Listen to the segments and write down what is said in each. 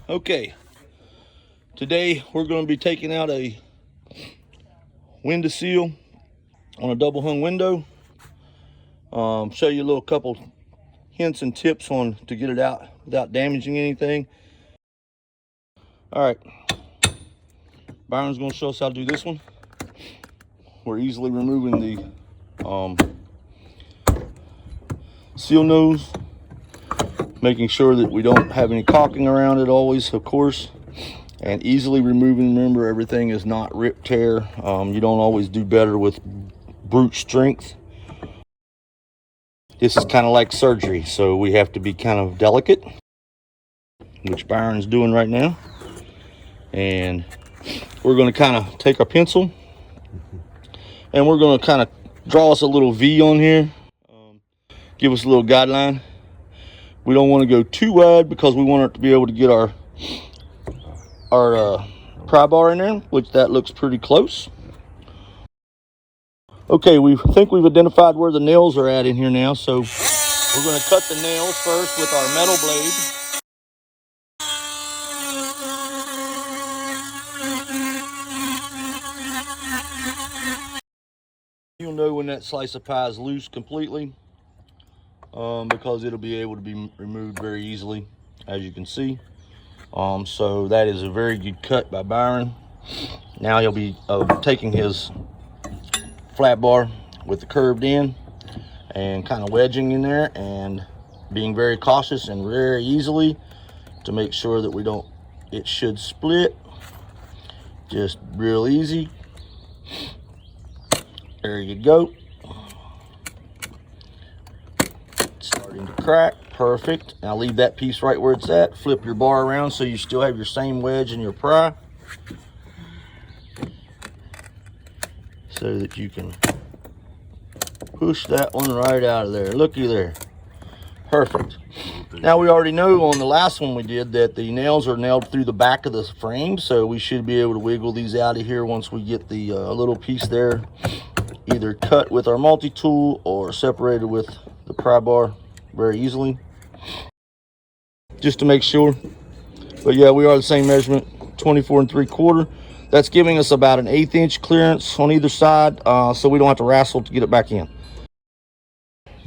Okay, today we're going to be taking out a window sill on a double hung window. Show you a little couple hints and tips on to get it out without damaging anything. All right, Byron's going to show us how to do this one. We're easily removing the seal nose, making sure that we don't have any caulking around it always, of course, and easily removing. Remember, everything is not rip tear. You don't always do better with brute strength. This is kind of like surgery, so we have to be kind of delicate, which Byron's doing right now. And we're going to kind of take our pencil and we're going to kind of draw us a little V on here, give us a little guideline. We don't want to go too wide because we want it to be able to get our pry bar in there, which that looks pretty close. Okay, we think we've identified where the nails are at in here now, so we're going to cut the nails first with our metal blade. You'll know when that slice of pie is loose completely, because it'll be able to be removed very easily, as you can see. So that is a very good cut by Byron. Now he'll be taking his flat bar with the curved end and kind of wedging in there and being very cautious and very easily to make sure that it should split. Just real easy. There you go. Starting to crack. Perfect. Now leave that piece right where it's at. Flip your bar around so you still have your same wedge in your pry, so that you can push that one right out of there. Looky there. Perfect. Now we already know on the last one we did that the nails are nailed through the back of the frame, so we should be able to wiggle these out of here once we get the little piece there either cut with our multi-tool or separated with the pry bar very easily, just to make sure. But yeah, we are the same measurement, 24 3/4. That's giving us about an 1/8 inch clearance on either side, so we don't have to wrestle to get it back in.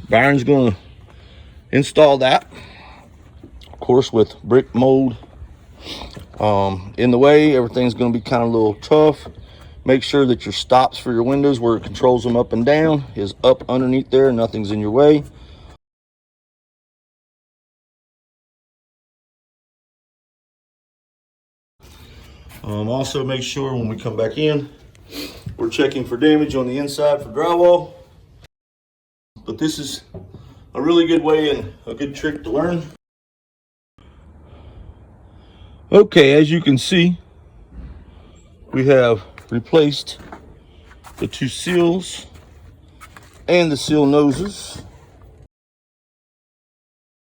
Byron's going to install that, of course, with brick mold in the way. Everything's going to be kind of a little tough. Make sure that your stops for your windows, where it controls them up and down, is up underneath there. Nothing's in your way. Also make sure when we come back in, we're checking for damage on the inside for drywall. But this is a really good way and a good trick to learn. Okay, as you can see, we have replaced the two sills and the sill noses.